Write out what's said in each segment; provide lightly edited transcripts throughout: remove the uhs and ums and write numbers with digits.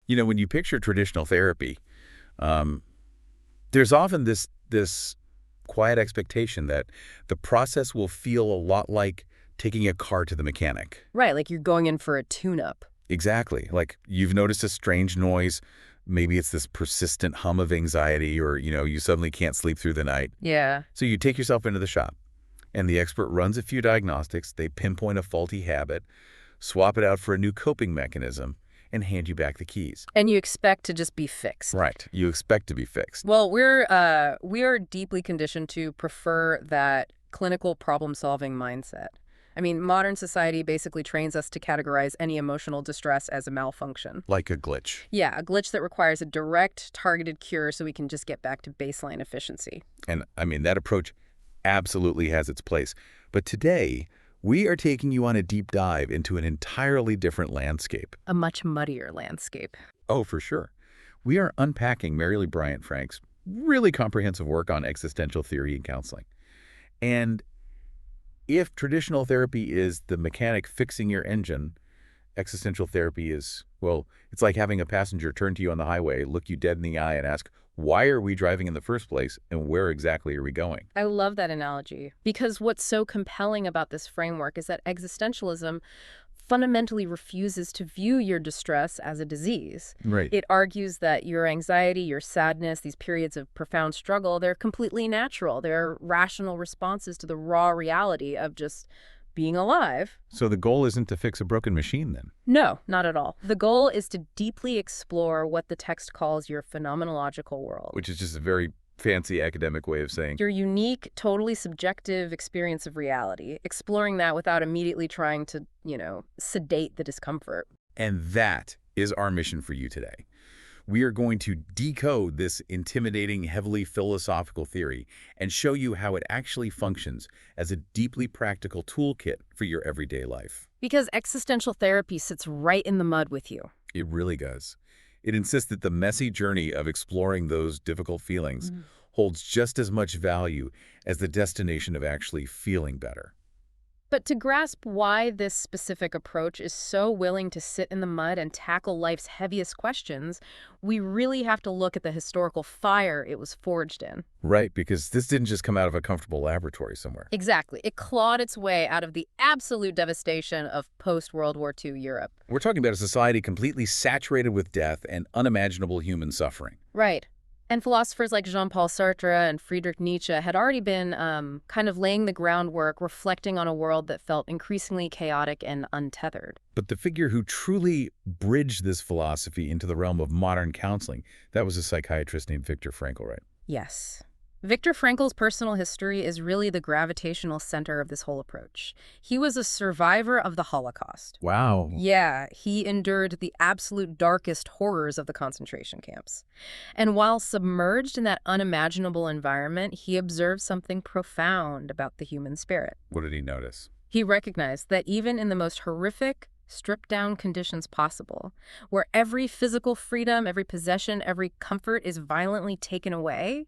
When you picture traditional therapy, um, there's often this quiet expectation that the process will feel a lot like taking a car to the mechanic. Right, like you're going in for a tune-up. Exactly. Like you've noticed a strange noise. Maybe it's this persistent hum of anxiety, or, you suddenly can't sleep through the night. Yeah. So you take yourself into the shop, and the expert runs a few diagnostics. They pinpoint a faulty habit, swap it out for a new coping mechanism, and hand you back the keys. And you expect to just be fixed. Right. You expect to be fixed. Well, we are deeply conditioned to prefer that clinical problem-solving mindset. I mean, modern society basically trains us to categorize any emotional distress as a malfunction. Like a glitch. Yeah, a glitch that requires a direct, targeted cure so we can just get back to baseline efficiency. And, that approach absolutely has its place. But today, we are taking you on a deep dive into an entirely different landscape. A much muddier landscape. Oh, for sure. We are unpacking Mary Lee Bryant Frank's really comprehensive work on existential theory and counseling. And if traditional therapy is the mechanic fixing your engine, existential therapy is, well, it's like having a passenger turn to you on the highway, look you dead in the eye, and ask, why are we driving in the first place, and where exactly are we going? I love that analogy, because what's so compelling about this framework is that existentialism fundamentally refuses to view your distress as a disease. Right. It argues that your anxiety, your sadness, these periods of profound struggle, they're completely natural. They're rational responses to the raw reality of just being alive. So the goal isn't to fix a broken machine, then? No, not at all. The goal is to deeply explore what the text calls your phenomenological world. Which is just a very fancy academic way of saying your unique, totally subjective experience of reality, exploring that without immediately trying to, sedate the discomfort. And that is our mission for you today. We are going to decode this intimidating, heavily philosophical theory and show you how it actually functions as a deeply practical toolkit for your everyday life. Because existential therapy sits right in the mud with you. It really does. It insists that the messy journey of exploring those difficult feelings holds just as much value as the destination of actually feeling better. But to grasp why this specific approach is so willing to sit in the mud and tackle life's heaviest questions, we really have to look at the historical fire it was forged in. Right, because this didn't just come out of a comfortable laboratory somewhere. Exactly. It clawed its way out of the absolute devastation of post-World War II Europe. We're talking about a society completely saturated with death and unimaginable human suffering. Right. And philosophers like Jean-Paul Sartre and Friedrich Nietzsche had already been kind of laying the groundwork, reflecting on a world that felt increasingly chaotic and untethered. But the figure who truly bridged this philosophy into the realm of modern counseling, that was a psychiatrist named Viktor Frankl, right? Yes. Viktor Frankl's personal history is really the gravitational center of this whole approach. He was a survivor of the Holocaust. Wow. Yeah, he endured the absolute darkest horrors of the concentration camps. And while submerged in that unimaginable environment, he observed something profound about the human spirit. What did he notice? He recognized that even in the most horrific, stripped-down conditions possible, where every physical freedom, every possession, every comfort is violently taken away,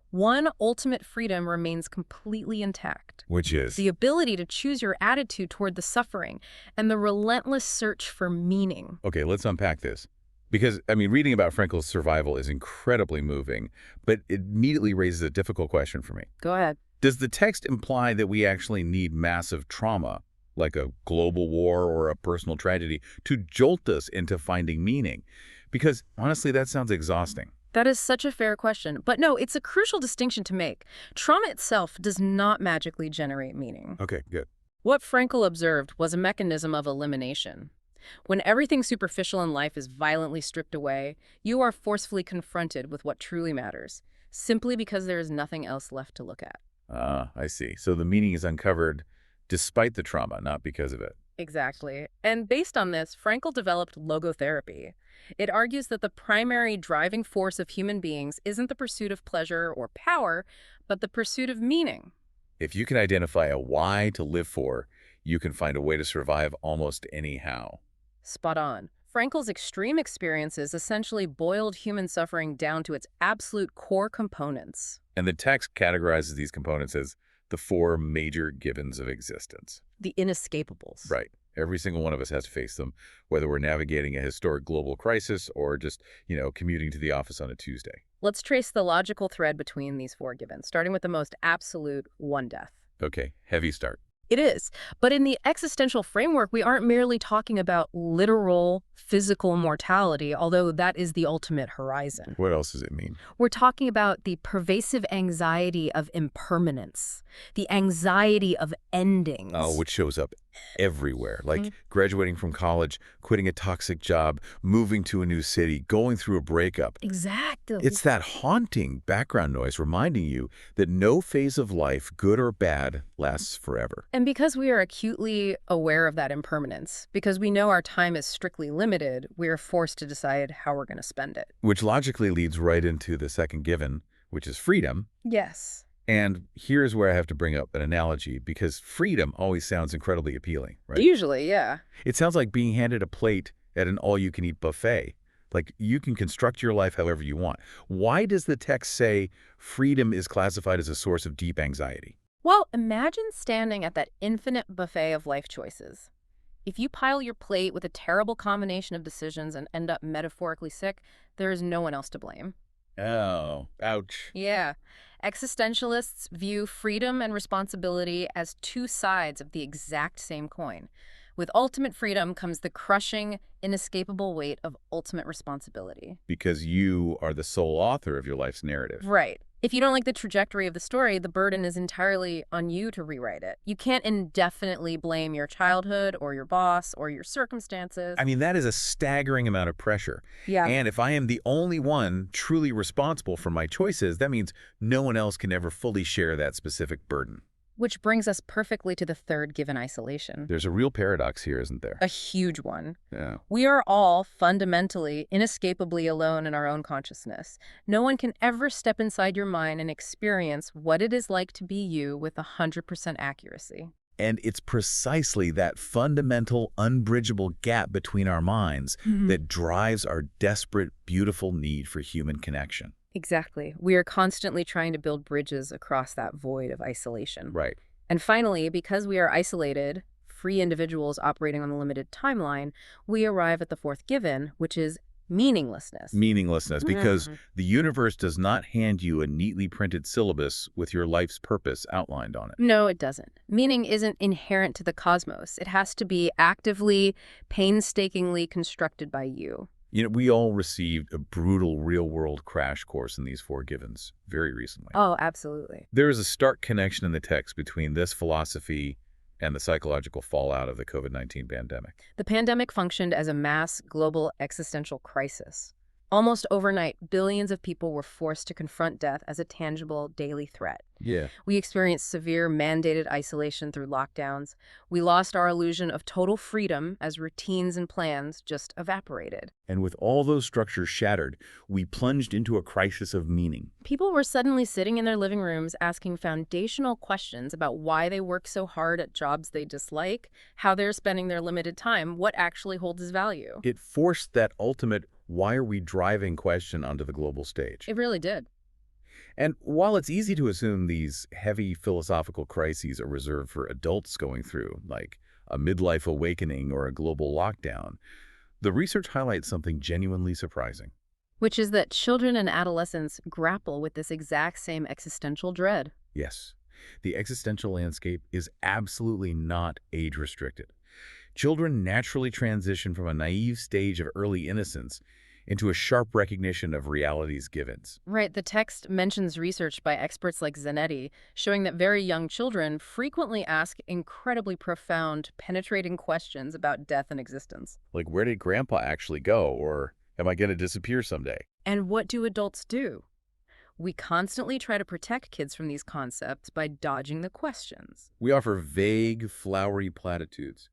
one ultimate freedom remains completely intact. Which is? The ability to choose your attitude toward the suffering and the relentless search for meaning. Okay, let's unpack this. Because, reading about Frankl's survival is incredibly moving, but it immediately raises a difficult question for me. Go ahead. Does the text imply that we actually need massive trauma, like a global war or a personal tragedy, to jolt us into finding meaning? Because, honestly, that sounds exhausting. That is such a fair question. But no, it's a crucial distinction to make. Trauma itself does not magically generate meaning. Okay, good. What Frankl observed was a mechanism of elimination. When everything superficial in life is violently stripped away, you are forcefully confronted with what truly matters, simply because there is nothing else left to look at. I see. So the meaning is uncovered despite the trauma, not because of it. Exactly. And based on this, Frankl developed logotherapy. It argues that the primary driving force of human beings isn't the pursuit of pleasure or power, but the pursuit of meaning. If you can identify a why to live for, you can find a way to survive almost anyhow. Spot on. Frankl's extreme experiences essentially boiled human suffering down to its absolute core components. And the text categorizes these components as the four major givens of existence. The inescapables. Right. Every single one of us has to face them, whether we're navigating a historic global crisis or just, commuting to the office on a Tuesday. Let's trace the logical thread between these four givens, starting with the most absolute one death. Okay, heavy start. It is. But in the existential framework, we aren't merely talking about literal physical mortality, although that is the ultimate horizon. What else does it mean? We're talking about the pervasive anxiety of impermanence, the anxiety of endings. Oh, which shows up everywhere, like graduating from college, quitting a toxic job, moving to a new city, going through a breakup. Exactly. It's that haunting background noise reminding you that no phase of life, good or bad, lasts forever. And because we are acutely aware of that impermanence, because we know our time is strictly limited, we are forced to decide how we're going to spend it. Which logically leads right into the second given, which is freedom. Yes. And here's where I have to bring up an analogy, because freedom always sounds incredibly appealing, right? Usually, yeah. It sounds like being handed a plate at an all-you-can-eat buffet. Like, you can construct your life however you want. Why does the text say freedom is classified as a source of deep anxiety? Well, imagine standing at that infinite buffet of life choices. If you pile your plate with a terrible combination of decisions and end up metaphorically sick, there is no one else to blame. Oh, ouch. Yeah. Existentialists view freedom and responsibility as two sides of the exact same coin. With ultimate freedom comes the crushing, inescapable weight of ultimate responsibility. Because you are the sole author of your life's narrative. Right. If you don't like the trajectory of the story, the burden is entirely on you to rewrite it. You can't indefinitely blame your childhood or your boss or your circumstances. I mean, that is a staggering amount of pressure. Yeah. And if I am the only one truly responsible for my choices, that means no one else can ever fully share that specific burden. Which brings us perfectly to the third given, isolation. There's a real paradox here, isn't there? A huge one. Yeah. We are all fundamentally, inescapably alone in our own consciousness. No one can ever step inside your mind and experience what it is like to be you with 100% accuracy. And it's precisely that fundamental, unbridgeable gap between our minds that drives our desperate, beautiful need for human connection. Exactly. We are constantly trying to build bridges across that void of isolation. Right. And finally, because we are isolated, free individuals operating on a limited timeline, we arrive at the fourth given, which is meaninglessness. Meaninglessness, because the universe does not hand you a neatly printed syllabus with your life's purpose outlined on it. No, it doesn't. Meaning isn't inherent to the cosmos. It has to be actively, painstakingly constructed by you. We all received a brutal real-world crash course in these four givens very recently. Oh, absolutely. There is a stark connection in the text between this philosophy and the psychological fallout of the COVID-19 pandemic. The pandemic functioned as a mass global existential crisis. Almost overnight, billions of people were forced to confront death as a tangible daily threat. Yeah. We experienced severe mandated isolation through lockdowns. We lost our illusion of total freedom as routines and plans just evaporated. And with all those structures shattered, we plunged into a crisis of meaning. People were suddenly sitting in their living rooms asking foundational questions about why they work so hard at jobs they dislike, how they're spending their limited time, what actually holds value. It forced that ultimate "why are we driving" question onto the global stage. It really did. And while it's easy to assume these heavy philosophical crises are reserved for adults going through, like a midlife awakening or a global lockdown, the research highlights something genuinely surprising. Which is that children and adolescents grapple with this exact same existential dread. Yes, the existential landscape is absolutely not age-restricted. Children naturally transition from a naive stage of early innocence into a sharp recognition of reality's givens. Right, the text mentions research by experts like Zanetti showing that very young children frequently ask incredibly profound, penetrating questions about death and existence. Like, where did Grandpa actually go? Or am I going to disappear someday? And what do adults do? We constantly try to protect kids from these concepts by dodging the questions. We offer vague, flowery platitudes.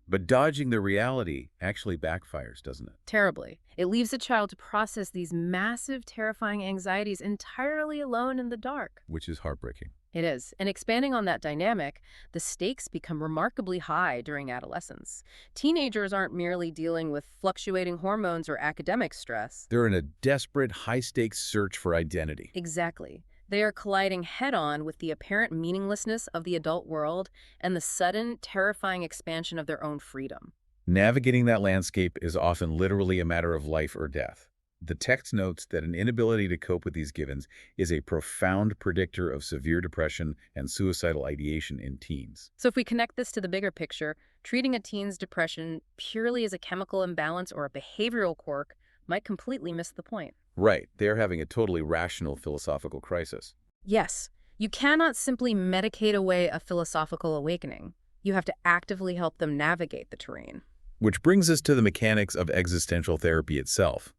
But dodging the reality actually backfires, doesn't it? Terribly. It leaves a child to process these massive, terrifying anxieties entirely alone in the dark. Which is heartbreaking. It is. And expanding on that dynamic, the stakes become remarkably high during adolescence. Teenagers aren't merely dealing with fluctuating hormones or academic stress. They're in a desperate, high-stakes search for identity. Exactly. They are colliding head-on with the apparent meaninglessness of the adult world and the sudden, terrifying expansion of their own freedom. Navigating that landscape is often literally a matter of life or death. The text notes that an inability to cope with these givens is a profound predictor of severe depression and suicidal ideation in teens. So if we connect this to the bigger picture, treating a teen's depression purely as a chemical imbalance or a behavioral quirk might completely miss the point. Right, they're having a totally rational philosophical crisis. Yes, you cannot simply medicate away a philosophical awakening. You have to actively help them navigate the terrain. Which brings us to the mechanics of existential therapy itself.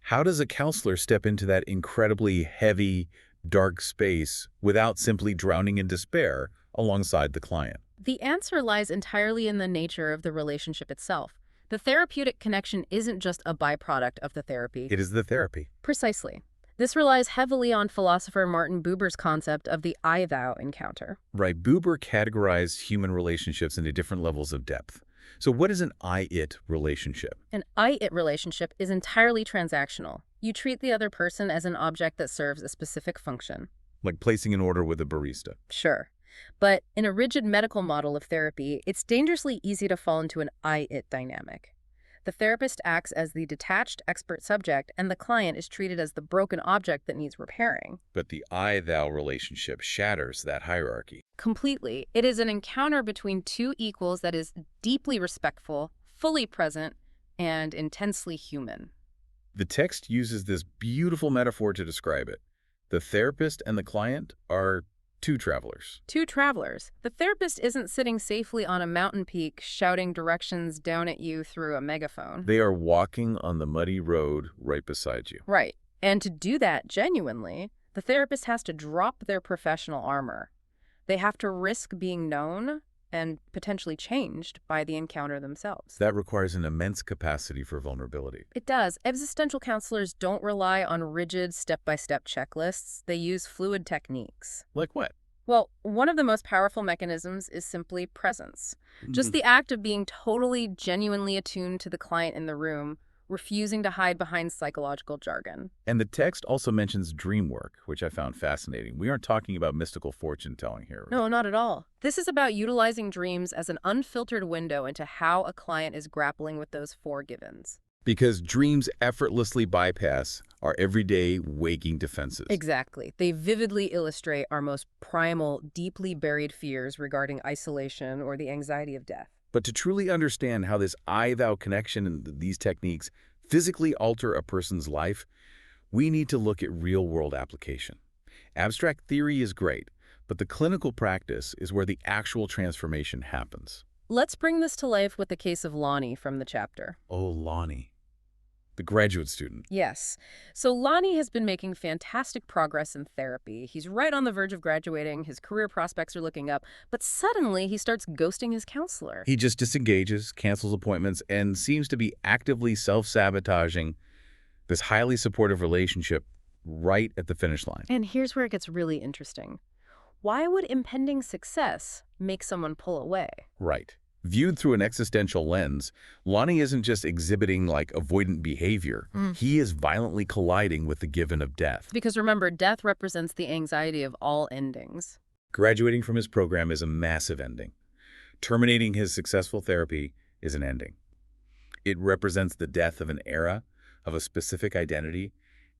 How does a counselor step into that incredibly heavy, dark space without simply drowning in despair alongside the client? The answer lies entirely in the nature of the relationship itself. The therapeutic connection isn't just a byproduct of the therapy. It is the therapy. Precisely. This relies heavily on philosopher Martin Buber's concept of the I-thou encounter. Right, Buber categorized human relationships into different levels of depth. So what is an I-it relationship? An I-it relationship is entirely transactional. You treat the other person as an object that serves a specific function. Like placing an order with a barista. Sure. But in a rigid medical model of therapy, it's dangerously easy to fall into an I-it dynamic. The therapist acts as the detached expert subject, and the client is treated as the broken object that needs repairing. But the I-thou relationship shatters that hierarchy. Completely. It is an encounter between two equals that is deeply respectful, fully present, and intensely human. The text uses this beautiful metaphor to describe it. The therapist and the client are two travelers. Two travelers. The therapist isn't sitting safely on a mountain peak shouting directions down at you through a megaphone. They are walking on the muddy road right beside you. Right. And to do that genuinely, the therapist has to drop their professional armor. They have to risk being known and potentially changed by the encounter themselves. That requires an immense capacity for vulnerability. It does. Existential counselors don't rely on rigid step-by-step checklists. They use fluid techniques. Like what? Well, one of the most powerful mechanisms is simply presence. Just the act of being totally, genuinely attuned to the client in the room, refusing to hide behind psychological jargon. And the text also mentions dream work, which I found fascinating. We aren't talking about mystical fortune-telling here. No, not at all. This is about utilizing dreams as an unfiltered window into how a client is grappling with those four givens. Because dreams effortlessly bypass our everyday waking defenses. Exactly. They vividly illustrate our most primal, deeply buried fears regarding isolation or the anxiety of death. But to truly understand how this I-thou connection and these techniques physically alter a person's life, we need to look at real-world application. Abstract theory is great, but the clinical practice is where the actual transformation happens. Let's bring this to life with the case of Lonnie from the chapter. Oh, Lonnie, the graduate student. Yes. So Lonnie has been making fantastic progress in therapy. He's right on the verge of graduating. His career prospects are looking up. But suddenly he starts ghosting his counselor. He just disengages, cancels appointments, and seems to be actively self-sabotaging this highly supportive relationship right at the finish line. And here's where it gets really interesting. Why would impending success make someone pull away? Right. Viewed through an existential lens, Lonnie isn't just exhibiting like avoidant behavior. He is violently colliding with the given of death. Because remember, death represents the anxiety of all endings. Graduating from his program is a massive ending. Terminating his successful therapy is an ending. It represents the death of an era, of a specific identity,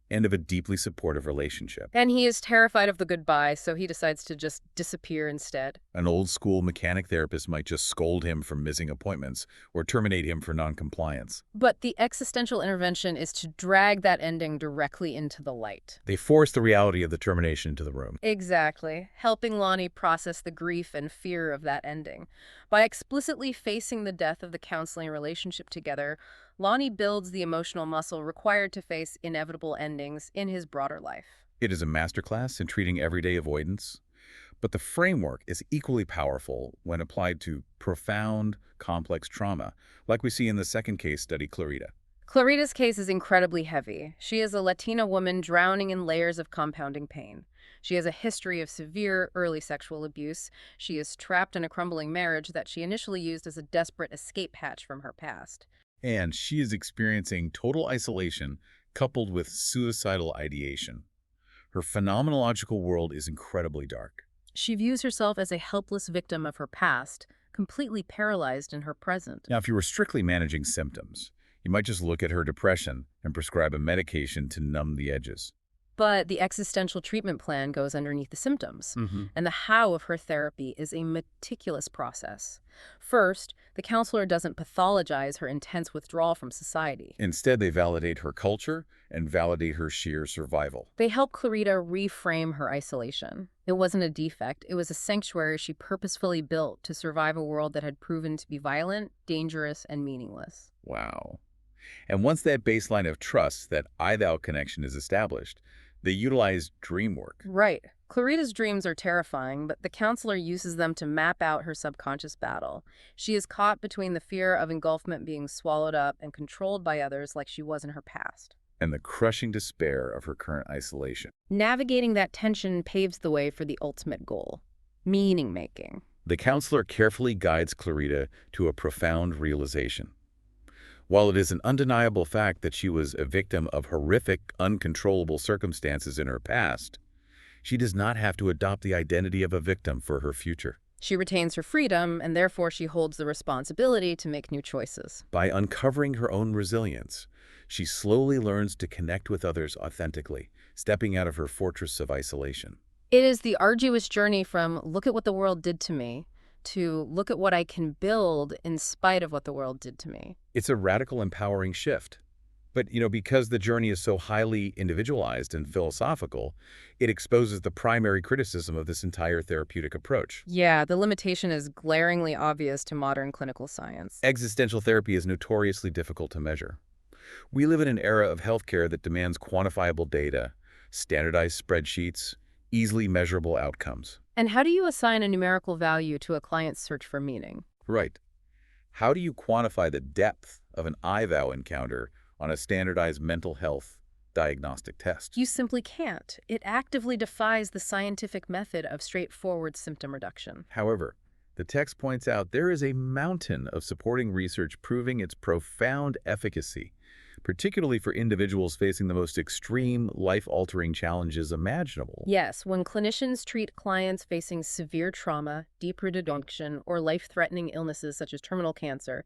and of a deeply supportive relationship. And he is terrified of the goodbye, so he decides to just disappear instead. An old-school mechanic therapist might just scold him for missing appointments or terminate him for noncompliance. But the existential intervention is to drag that ending directly into the light. They force the reality of the termination into the room. Exactly, helping Lonnie process the grief and fear of that ending. By explicitly facing the death of the counseling relationship together, Lonnie builds the emotional muscle required to face inevitable endings in his broader life. It is a masterclass in treating everyday avoidance, but the framework is equally powerful when applied to profound, complex trauma, like we see in the second case study, Clarita. Clarita's case is incredibly heavy. She is a Latina woman drowning in layers of compounding pain. She has a history of severe early sexual abuse. She is trapped in a crumbling marriage that she initially used as a desperate escape hatch from her past. And she is experiencing total isolation coupled with suicidal ideation. Her phenomenological world is incredibly dark. She views herself as a helpless victim of her past, completely paralyzed in her present. Now, if you were strictly managing symptoms, you might just look at her depression and prescribe a medication to numb the edges. But the existential treatment plan goes underneath the symptoms, and the how of her therapy is a meticulous process. First, the counselor doesn't pathologize her intense withdrawal from society. Instead, they validate her culture and validate her sheer survival. They help Clarita reframe her isolation. It wasn't a defect, it was a sanctuary she purposefully built to survive a world that had proven to be violent, dangerous, and meaningless. Wow. And once that baseline of trust, that I-thou connection is established, they utilize dream work. Right. Clarita's dreams are terrifying, but the counselor uses them to map out her subconscious battle. She is caught between the fear of engulfment, being swallowed up and controlled by others like she was in her past. And the crushing despair of her current isolation. Navigating that tension paves the way for the ultimate goal: meaning-making. The counselor carefully guides Clarita to a profound realization. While it is an undeniable fact that she was a victim of horrific, uncontrollable circumstances in her past, she does not have to adopt the identity of a victim for her future. She retains her freedom, and therefore she holds the responsibility to make new choices. By uncovering her own resilience, she slowly learns to connect with others authentically, stepping out of her fortress of isolation. It is the arduous journey from "look at what the world did to me" to "look at what I can build in spite of what the world did to me." It's a radical, empowering shift. But, because the journey is so highly individualized and philosophical, it exposes the primary criticism of this entire therapeutic approach. Yeah, the limitation is glaringly obvious to modern clinical science. Existential therapy is notoriously difficult to measure. We live in an era of healthcare that demands quantifiable data, standardized spreadsheets, easily measurable outcomes. And how do you assign a numerical value to a client's search for meaning? Right. How do you quantify the depth of an I-thou encounter on a standardized mental health diagnostic test? You simply can't. It actively defies the scientific method of straightforward symptom reduction. However, the text points out there is a mountain of supporting research proving its profound efficacy, particularly for individuals facing the most extreme, life-altering challenges imaginable. Yes, when clinicians treat clients facing severe trauma, deep-rooted addiction, or life-threatening illnesses such as terminal cancer,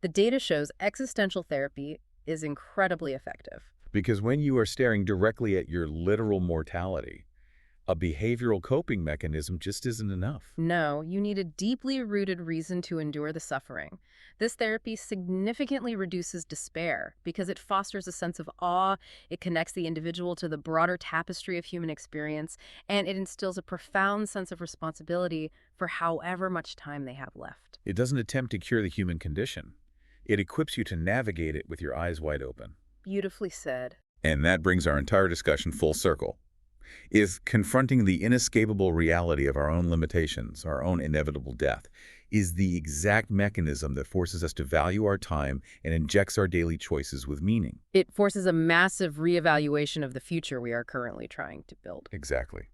the data shows existential therapy is incredibly effective. Because when you are staring directly at your literal mortality, a behavioral coping mechanism just isn't enough. No, you need a deeply rooted reason to endure the suffering. This therapy significantly reduces despair because it fosters a sense of awe, it connects the individual to the broader tapestry of human experience, and it instills a profound sense of responsibility for however much time they have left. It doesn't attempt to cure the human condition. It equips you to navigate it with your eyes wide open. Beautifully said. And that brings our entire discussion full circle. Is confronting the inescapable reality of our own limitations, our own inevitable death, is the exact mechanism that forces us to value our time and injects our daily choices with meaning. It forces a massive reevaluation of the future we are currently trying to build. Exactly.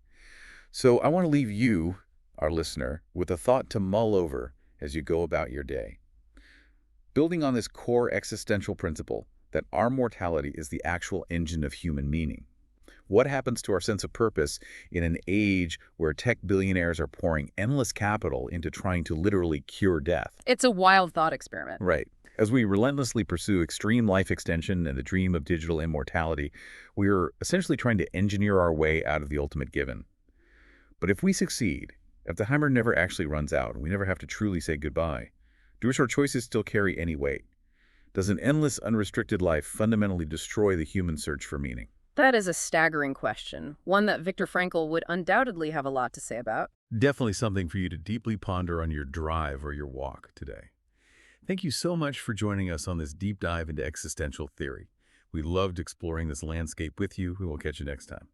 So I want to leave you, our listener, with a thought to mull over as you go about your day. Building on this core existential principle that our mortality is the actual engine of human meaning. What happens to our sense of purpose in an age where tech billionaires are pouring endless capital into trying to literally cure death? It's a wild thought experiment. Right. As we relentlessly pursue extreme life extension and the dream of digital immortality, we are essentially trying to engineer our way out of the ultimate given. But if we succeed, if the timer never actually runs out, and we never have to truly say goodbye, do our choices still carry any weight? Does an endless, unrestricted life fundamentally destroy the human search for meaning? That is a staggering question, one that Viktor Frankl would undoubtedly have a lot to say about. Definitely something for you to deeply ponder on your drive or your walk today. Thank you so much for joining us on this deep dive into existential theory. We loved exploring this landscape with you. We will catch you next time.